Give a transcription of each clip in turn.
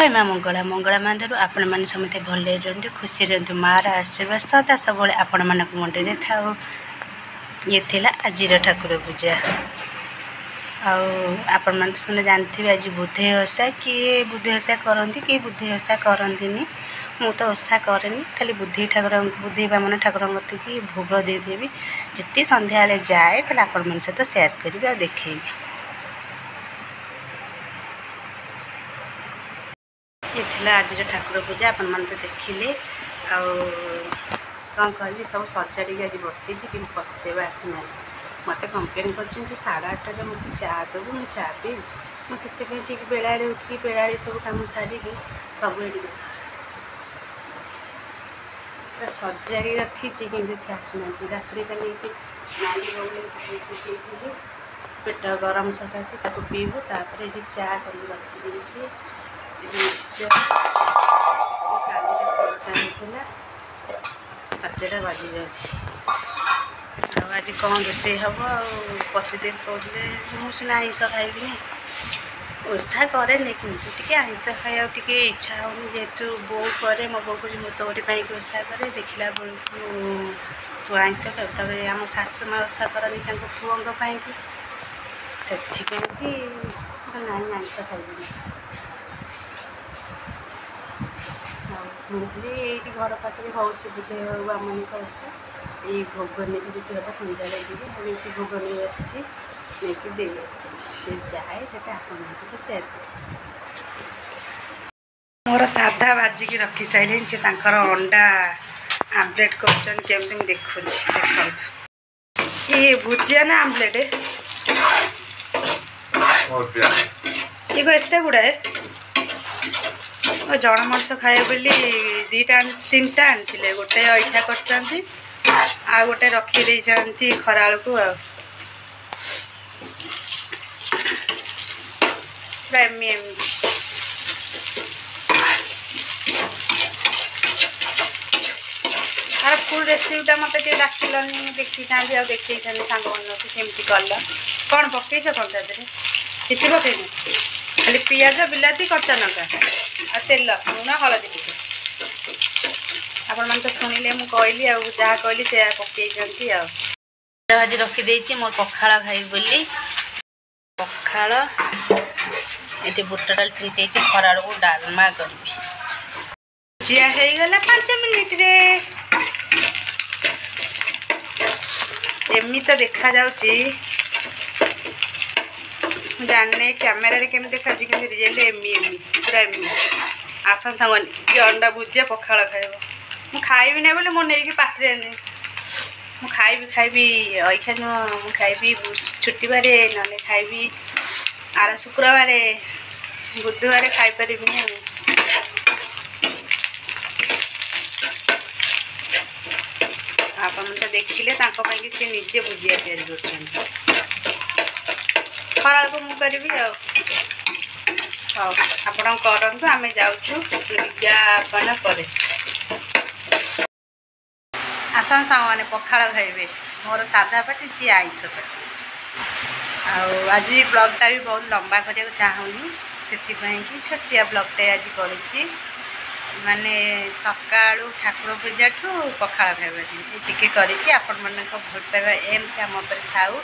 जय माँ मंगला मंगला माँ धरू आपण मैंने समस्त भल रुहतु खुशी रुहतु मार आशीर्वाद सदा सब आपण मान मुंडे था। ये थिला आज ठाकुर पूजा आपण मैंने समझे जानते आज बुधे ओषा किए बुधे ओषा करती कि बुधे ओषा करती मु तो ओषा कैनि खाली बुद्धि ठाकुर बुद्धि बामन ठाकुर की भोग देदेवी जिते संध्या जाए ताले आपण मान सहित सेयार करी आ देखी। ये थिला आज ठाकुर पूजा आपण मैंने तो देखिले कौन कहली सब सजाड़ी आज बसी कि पतिदेव आसना मत कम्प्लेन कर 8:30 मत चा देवु मुझे चा पी मुझे ठीक बेला उठिक बेला सब कम सारिकी सब सजाड़ी रखी कि से आसना रात नाली बउले पेट गरम सकाशे पीबू तापर ये चा कर रखी निश्चय 8टा बाजी आज कौन रोसे हम पतिदेव कहते मुझे आईस खाइबी ओषा करे कि आईस खाया इच्छा होनी जेहेतु बो करे मो बो को तोरी ओषा करे देखला बेलू तू आईस खाऊ आम शाशु माँ ओषा करनी पुओं से ना आईस खाइबी मुझे ये घर पाखे हूँ बुधे बामन ओषा ये भोग नहीं जी हम सन्ध्या जी से भोग नहीं आसकी दे जाए आप सेयार मोर साधा बाजिकी रखी सारे से अंडा आमलेट कर देखु ये भुजिया ना आमलेट ये एत गुड़ाए जन मनिष खाए बोली 2-3टा आनी गोटे अठा कर गोटे रखी खरा को एमि तार फुल रेसिपीटा मत डाकिलनी देखी था देखी सांग केमती कल कौन पकईच कौन तादेह किसी पकईन खाली पियाज बिलाती कच्चा लंका आ तेल लुण हलदी आपण मैंने तो शुणिले मुझे कहली जहाँ कहली से पकई भाजी रखीदे मोर पखाड़ खाई बोली पखाड़ ये बुट डाल थी खरा को डालमा करी भुजिया हो 5 मिनिट रे एमि तो देखा जाउची जाने कैमेरा केमी देखा रियल एमि पूरा एमि आसन सांगनी अंडा भुजिया पखाड़ खाइब मु खाइबी ना बोले मो नहीं पाटे मु खाइबी अखा नुह मु खाइबी छुट्टी बारे ना खाइबी आर शुक्रवार बुधवार खाईपारि आप तो देखिले सी निजे भुजिया तैयारी कर खरा को मु करी आपण करूँ आम जाऊँ विज्ञापन पर आसन सांग मैंने पखाड़ खाइबे मोर साधा पाटी सी आईस पाटी आज ब्लॉगटा भी बहुत लंबा करने को चाहूनी से छोटिया ब्लॉगटे आज करुच्ची माने सकाळू ठाकुर पूजा ठू पखाड़ खाइबा टी आपण मन भोट पाइबा एमती आम पर थाऊ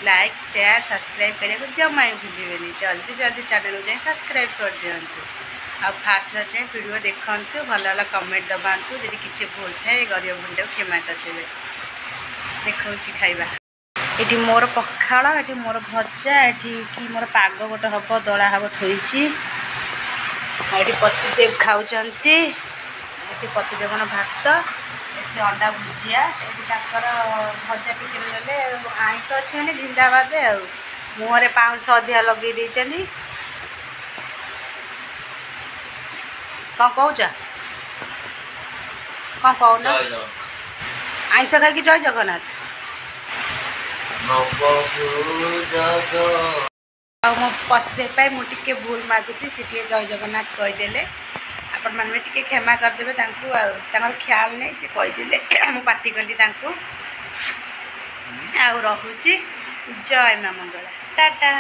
लाइक शेयर सब्सक्राइब करने को जमा भूलें जल्दी जल्दी चैनल जाए सब्सक्राइब कर दिंतु आ फास्ट जाए वीडियो देखु भल भल कमेंट दबातु जब किसी भूल थाए गरीब भूल क्षमा करदे देखा खाइबा ये मोर पखाड़ ये मोर भजा ये कि मोर पाग गोटे हम दला हम थोड़ी ये पतिदेव खाऊँ ये पतिदेवन भात ये अंडा भुजिया ये भजा टिके गले आईस अच्छे मैंने जिंदाबाद मुहरे पाउंस अधिका लगे देती कौन कौच कौन कहना आईस खाई जय जगन्नाथ मो पतिदेव मुझे भूल मागुची सी जय जगन्नाथ कहीदे आपण मैंने टी क्षमा करदे ख्याल नहीं सी कहीदे मु पार्टी कली रोची जय माँ मंगला टाटा।